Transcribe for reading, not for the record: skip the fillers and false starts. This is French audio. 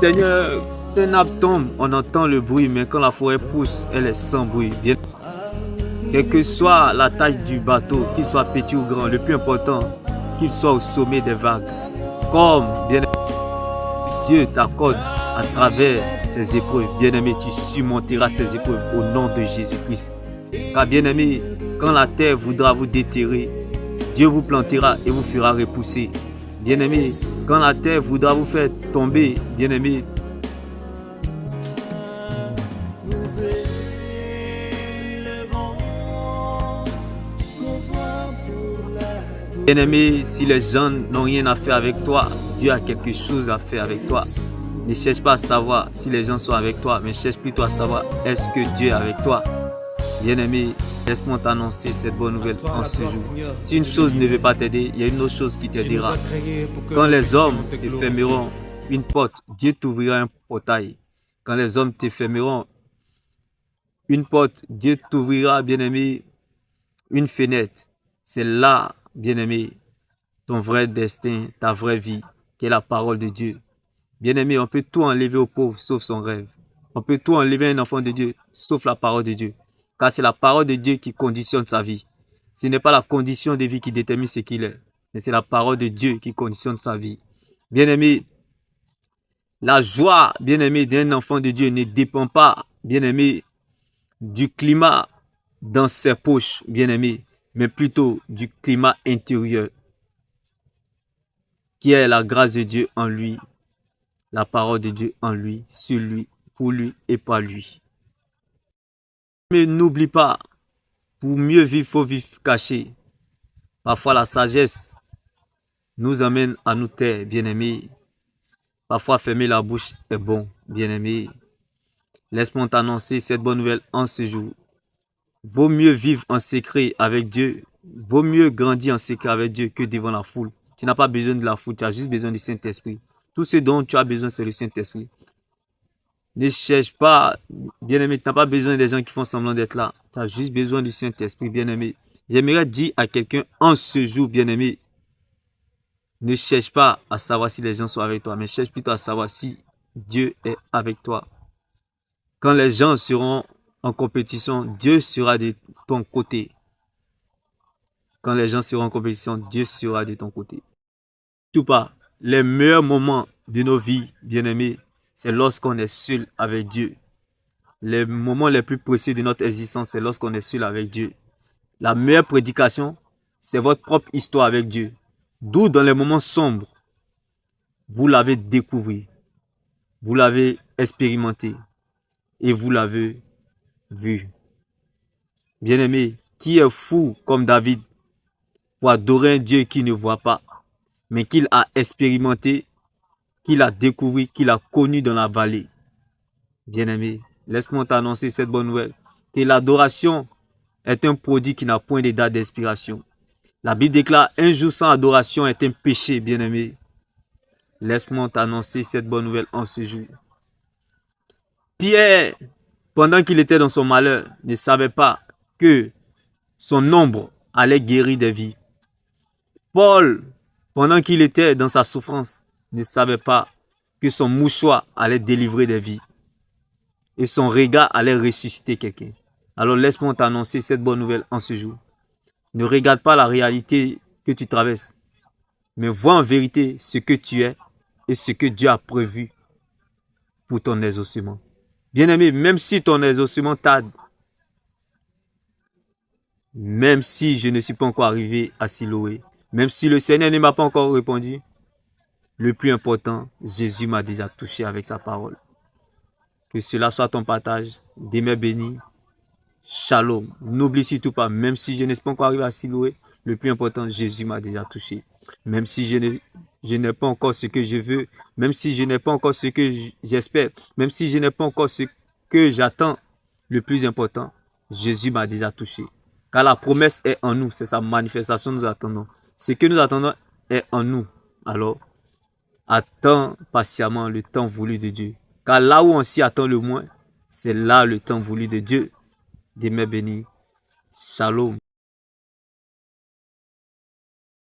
Seigneur, un arbre tombe, on entend le bruit, mais quand la forêt pousse, elle est sans bruit. Bien, quelle que soit la taille du bateau, qu'il soit petit ou grand, le plus important, qu'il soit au sommet des vagues. Comme, bien Dieu t'accorde à travers ces épreuves, bien-aimé, tu surmonteras ces épreuves au nom de Jésus-Christ. Car bien-aimé, quand la terre voudra vous déterrer, Dieu vous plantera et vous fera repousser. Bien-aimé, quand la terre voudra vous faire tomber, bien-aimé, bien-aimé, si les gens n'ont rien à faire avec toi, Dieu a quelque chose à faire avec toi. Ne cherche pas à savoir si les gens sont avec toi, mais cherche plutôt à savoir est-ce que Dieu est avec toi. Bien-aimé, laisse-moi t'annoncer cette bonne nouvelle en ce jour. Si une chose ne veut pas t'aider, il y a une autre chose qui t'aidera. Quand les hommes te fermeront une porte, Dieu t'ouvrira un portail. Quand les hommes te fermeront une porte, Dieu t'ouvrira, bien-aimé, une fenêtre. C'est là, bien-aimé, ton vrai destin, ta vraie vie, qui est la parole de Dieu. Bien-aimé, on peut tout enlever au pauvre, sauf son rêve. On peut tout enlever à un enfant de Dieu, sauf la parole de Dieu. Car c'est la parole de Dieu qui conditionne sa vie. Ce n'est pas la condition de vie qui détermine ce qu'il est, mais c'est la parole de Dieu qui conditionne sa vie. Bien-aimé, la joie, bien-aimé, d'un enfant de Dieu ne dépend pas, bien-aimé, du climat dans ses poches, bien-aimé, mais plutôt du climat intérieur, qui est la grâce de Dieu en lui, la parole de Dieu en lui, sur lui, pour lui et par lui. Mais n'oublie pas, pour mieux vivre, il faut vivre caché. Parfois la sagesse nous amène à nous taire, bien-aimé. Parfois fermer la bouche est bon, bien-aimé. Laisse-moi t'annoncer cette bonne nouvelle en ce jour. Vaut mieux vivre en secret avec Dieu. Vaut mieux grandir en secret avec Dieu que devant la foule. Tu n'as pas besoin de la foule, tu as juste besoin du Saint-Esprit. Tout ce dont tu as besoin, c'est le Saint-Esprit. Ne cherche pas, bien-aimé, tu n'as pas besoin des gens qui font semblant d'être là. Tu as juste besoin du Saint-Esprit, bien-aimé. J'aimerais dire à quelqu'un en ce jour, bien-aimé, ne cherche pas à savoir si les gens sont avec toi, mais cherche plutôt à savoir si Dieu est avec toi. Quand les gens seront en compétition, Dieu sera de ton côté. Quand les gens seront en compétition, Dieu sera de ton côté. Tout pas, les meilleurs moments de nos vies, bien-aimés, c'est lorsqu'on est seul avec Dieu. Les moments les plus précieux de notre existence, c'est lorsqu'on est seul avec Dieu. La meilleure prédication, c'est votre propre histoire avec Dieu. D'où dans les moments sombres, vous l'avez découvert, vous l'avez expérimenté et vous l'avez vu. Bien-aimé, qui est fou comme David pour adorer un Dieu qui ne voit pas, mais qu'il a expérimenté, qu'il a découvert, qu'il a connu dans la vallée. Bien-aimé, laisse-moi t'annoncer cette bonne nouvelle, que l'adoration est un produit qui n'a point de date d'expiration. La Bible déclare, un jour sans adoration est un péché, bien-aimé. Laisse-moi t'annoncer cette bonne nouvelle en ce jour. Pierre, pendant qu'il était dans son malheur, ne savait pas que son ombre allait guérir des vies. Paul, pendant qu'il était dans sa souffrance, ne savait pas que son mouchoir allait délivrer des vies. Et son regard allait ressusciter quelqu'un. Alors laisse-moi t'annoncer cette bonne nouvelle en ce jour. Ne regarde pas la réalité que tu traverses, mais vois en vérité ce que tu es et ce que Dieu a prévu pour ton exaucement. Bien-aimé, même si ton exaucement tarde, même si je ne suis pas encore arrivé à Siloé, même si le Seigneur ne m'a pas encore répondu, le plus important, Jésus m'a déjà touché avec sa parole. Que cela soit ton partage. Demeure béni. Shalom. N'oublie surtout pas, même si je ne suis pas encore arrivé à Siloé, le plus important, Jésus m'a déjà touché. Même si je n'ai pas encore ce que je veux, même si je n'ai pas encore ce que j'espère, même si je n'ai pas encore ce que j'attends, le plus important, Jésus m'a déjà touché. Car la promesse est en nous, c'est sa manifestation que nous attendons. Ce que nous attendons est en nous. Alors, attends patiemment le temps voulu de Dieu. Car là où on s'y attend le moins, c'est là le temps voulu de Dieu. Demeure béni. Shalom.